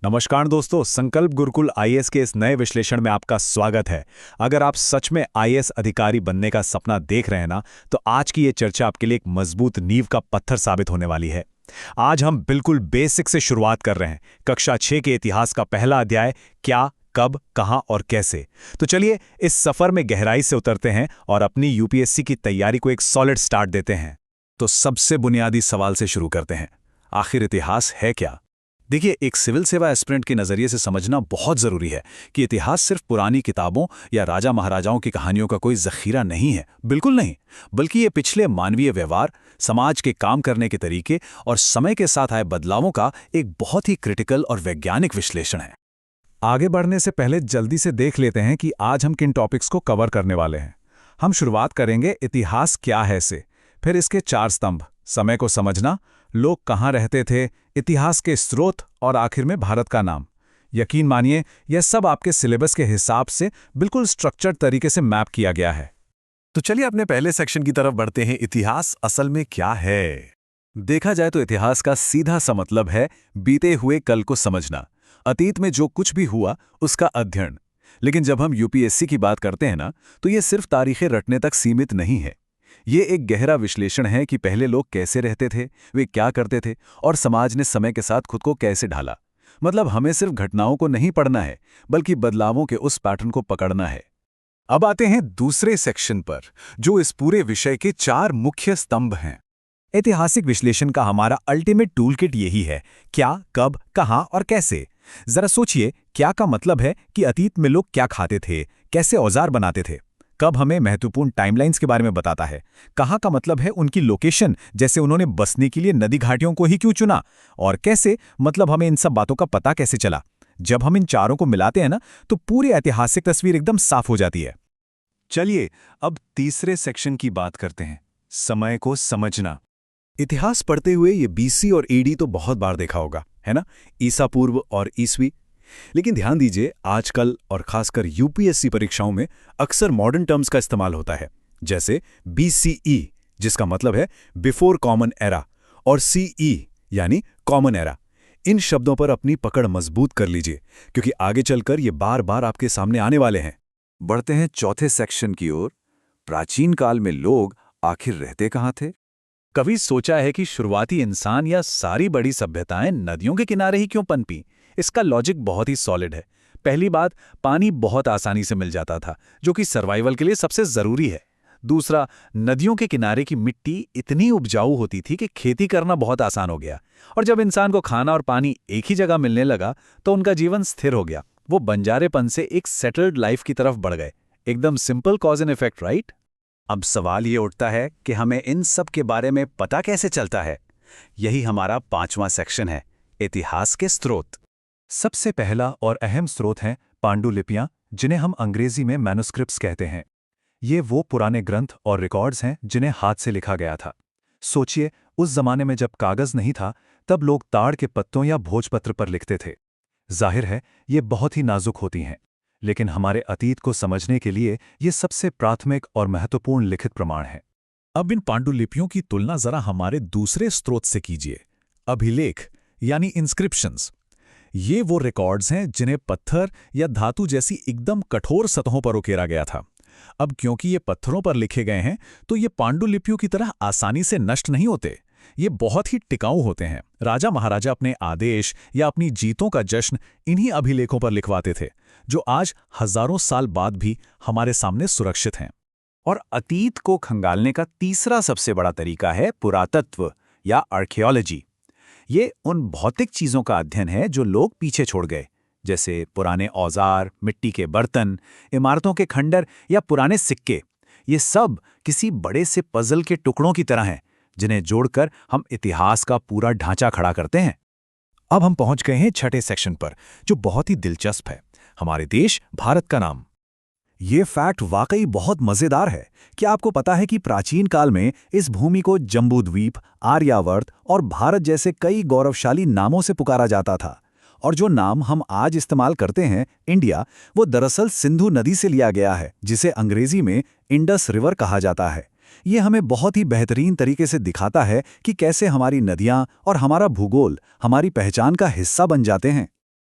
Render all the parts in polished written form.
नमस्कार दोस्तों, संकल्प गुरुकुल आईएएस के इस नए विश्लेषण में आपका स्वागत है। अगर आप सच में आईएएस अधिकारी बनने का सपना देख रहे हैं ना, तो आज की ये चर्चा आपके लिए एक मजबूत नींव का पत्थर साबित होने वाली है। आज हम बिल्कुल बेसिक से शुरुआत कर रहे हैं। कक्षा 6 के इतिहास का पहला अध्याय, क्या, कब, कहां और कैसे। तो चलिए इस सफर में गहराई से उतरते हैं और अपनी यूपीएससी की तैयारी को एक सॉलिड स्टार्ट देते हैं। तो सबसे बुनियादी सवाल से शुरू करते हैं, आखिर इतिहास है क्या? देखिए, एक सिविल सेवा एस्पिरेंट के नज़रिए से समझना बहुत ज़रूरी है कि इतिहास सिर्फ पुरानी किताबों या राजा महाराजाओं की कहानियों का कोई ज़ख़ीरा नहीं है। बिल्कुल नहीं, बल्कि ये पिछले मानवीय व्यवहार, समाज के काम करने के तरीके और समय के साथ आए बदलावों का एक बहुत ही क्रिटिकल और वैज्ञानिक विश्लेषण है। आगे बढ़ने से पहले जल्दी से देख लेते हैं कि आज हम किन टॉपिक्स को कवर करने वाले हैं। हम शुरुआत करेंगे इतिहास क्या है से, फिर इसके 4 स्तंभ, समय को समझना, लोग कहाँ रहते थे, इतिहास के स्रोत और आखिर में भारत का नाम। यकीन मानिए, यह सब आपके सिलेबस के हिसाब से बिल्कुल स्ट्रक्चर्ड तरीके से मैप किया गया है। तो चलिए अपने पहले सेक्शन की तरफ बढ़ते हैं। इतिहास असल में क्या है? देखा जाए तो इतिहास का सीधा सा मतलब है बीते हुए कल को समझना, अतीत में जो कुछ भी हुआ उसका अध्ययन। लेकिन जब हम यूपीएससी की बात करते हैं ना, तो ये सिर्फ तारीखें रटने तक सीमित नहीं है। ये एक गहरा विश्लेषण है कि पहले लोग कैसे रहते थे, वे क्या करते थे और समाज ने समय के साथ खुद को कैसे ढाला। मतलब हमें सिर्फ घटनाओं को नहीं पढ़ना है, बल्कि बदलावों के उस पैटर्न को पकड़ना है। अब आते हैं दूसरे सेक्शन पर, जो इस पूरे विषय के 4 मुख्य स्तंभ हैं। ऐतिहासिक विश्लेषण का हमारा अल्टीमेट टूलकिट यही है, क्या, कब, कहां और कैसे। जरा सोचिए, क्या का मतलब है कि अतीत में लोग क्या खाते थे, कैसे औजार बनाते थे। कब हमें महत्वपूर्ण टाइमलाइंस के बारे में बताता है। कहाँ का मतलब है उनकी लोकेशन, जैसे उन्होंने बसने के लिए नदी घाटियों को ही क्यों चुना। और कैसे मतलब हमें इन सब बातों का पता कैसे चला। जब हम इन चारों को मिलाते हैं ना, तो पूरी ऐतिहासिक तस्वीर एकदम साफ हो जाती है। चलिए अब तीसरे सेक्शन की बात करते हैं, समय को समझना। इतिहास पढ़ते हुए ये बीसी और ईडी तो बहुत बार देखा होगा, है ना, ईसा पूर्व और ईसवी। लेकिन ध्यान दीजिए, आजकल और खासकर यूपीएससी परीक्षाओं में अक्सर मॉडर्न टर्म्स का इस्तेमाल होता है, जैसे बीसीई, जिसका मतलब है बिफोर कॉमन एरा, और सीई यानी कॉमन एरा। इन शब्दों पर अपनी पकड़ मजबूत कर लीजिए, क्योंकि आगे चलकर ये बार बार आपके सामने आने वाले हैं। बढ़ते हैं चौथे सेक्शन की ओर, प्राचीन काल में लोग आखिर रहते कहाँ थे? कभी सोचा है कि शुरुआती इंसान या सारी बड़ी सभ्यताएं नदियों के किनारे ही क्यों पनपी? इसका लॉजिक बहुत ही सॉलिड है। पहली बात, पानी बहुत आसानी से मिल जाता था, जो कि सर्वाइवल के लिए सबसे जरूरी है। दूसरा, नदियों के किनारे की मिट्टी इतनी उपजाऊ होती थी कि खेती करना बहुत आसान हो गया। और जब इंसान को खाना और पानी एक ही जगह मिलने लगा, तो उनका जीवन स्थिर हो गया। वो बंजारेपन से एक सेटल्ड लाइफ की तरफ बढ़ गए। एकदम simple cause and effect, right? अब सवाल ये उठता है कि हमें इन सब के बारे में पता कैसे चलता है। यही हमारा 5वां सेक्शन है, इतिहास के स्रोत। सबसे पहला और अहम स्रोत हैं पांडुलिपियां, जिन्हें हम अंग्रेजी में मैन्युस्क्रिप्ट्स कहते हैं। ये वो पुराने ग्रंथ और रिकॉर्ड्स हैं जिन्हें हाथ से लिखा गया था। सोचिए, उस जमाने में जब कागज नहीं था, तब लोग ताड़ के पत्तों या भोजपत्र पर लिखते थे। जाहिर है, ये बहुत ही नाजुक होती हैं, लेकिन हमारे अतीत को समझने के लिए ये सबसे प्राथमिक और महत्वपूर्ण लिखित प्रमाण हैं। अब इन पांडुलिपियों की तुलना जरा हमारे दूसरे स्रोत से कीजिए, अभिलेख यानी इंस्क्रिप्शंस। ये वो रिकॉर्ड्स हैं जिन्हें पत्थर या धातु जैसी एकदम कठोर सतहों पर उकेरा गया था। अब क्योंकि ये पत्थरों पर लिखे गए हैं, तो ये पांडुलिपियों की तरह आसानी से नष्ट नहीं होते। ये बहुत ही टिकाऊ होते हैं। राजा महाराजा अपने आदेश या अपनी जीतों का जश्न इन्हीं अभिलेखों पर लिखवाते थे, जो आज हजारों साल बाद भी हमारे सामने सुरक्षित हैं। और अतीत को खंगालने का तीसरा सबसे बड़ा तरीका है पुरातत्व या आर्कियोलॉजी। ये उन भौतिक चीजों का अध्ययन है जो लोग पीछे छोड़ गए, जैसे पुराने औजार, मिट्टी के बर्तन, इमारतों के खंडर या पुराने सिक्के। ये सब किसी बड़े से पजल के टुकड़ों की तरह हैं, जिन्हें जोड़कर हम इतिहास का पूरा ढांचा खड़ा करते हैं। अब हम पहुंच गए हैं छठे सेक्शन पर, जो बहुत ही दिलचस्प है, हमारे देश भारत का नाम। ये फैक्ट वाकई बहुत मजेदार है। क्या आपको पता है कि प्राचीन काल में इस भूमि को जम्बूद्वीप, आर्यावर्त और भारत जैसे कई गौरवशाली नामों से पुकारा जाता था? और जो नाम हम आज इस्तेमाल करते हैं, इंडिया, वो दरअसल सिंधु नदी से लिया गया है, जिसे अंग्रेजी में इंडस रिवर कहा जाता है। ये हमें बहुत ही बेहतरीन तरीके से दिखाता है कि कैसे हमारी नदियां और हमारा भूगोल हमारी पहचान का हिस्सा बन जाते हैं।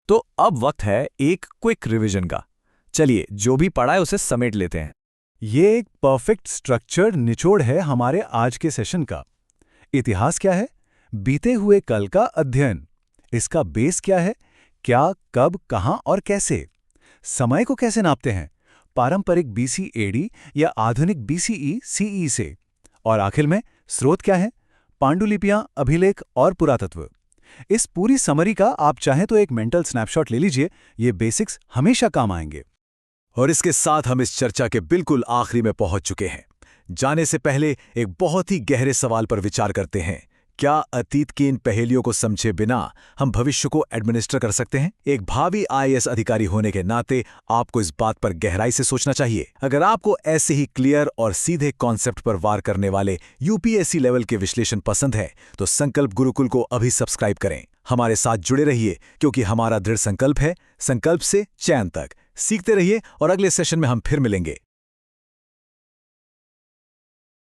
तो अब वक्त है एक क्विक रिवीजन का। चलिए, जो भी पढ़ा है उसे समेट लेते हैं। ये एक परफेक्ट स्ट्रक्चर्ड निचोड़ है हमारे आज के सेशन का। इतिहास क्या है? बीते हुए कल का अध्ययन। इसका बेस क्या है? क्या, कब, कहां और कैसे? समय को कैसे नापते हैं? पारंपरिक बीसी एडी या आधुनिक बीसीई सीई से? और आखिर में स्रोत क्या है? पांडुलिपियां, अभिलेख और पुरातत्व। इस पूरी समरी का आप चाहें तो एक मेंटल स्नैपशॉट ले लीजिए, ये बेसिक्स हमेशा काम आएंगे। और इसके साथ हम इस चर्चा के बिल्कुल आखिरी में पहुंच चुके हैं। जाने से पहले एक बहुत ही गहरे सवाल पर विचार करते हैं। क्या अतीत की इन पहेलियों को समझे बिना हम भविष्य को एडमिनिस्टर कर सकते हैं? एक भावी आईएएस अधिकारी होने के नाते आपको इस बात पर गहराई से सोचना चाहिए। अगर आपको ऐसे ही क्लियर और सीधे कॉन्सेप्ट पर वार करने वाले यूपीएससी लेवल के विश्लेषण पसंद है तो संकल्प गुरुकुल को अभी सब्सक्राइब करें। हमारे साथ जुड़े रहिए, क्योंकि हमारा दृढ़ संकल्प है संकल्प से चयन तक। सीखते रहिए और अगले सेशन में हम फिर मिलेंगे।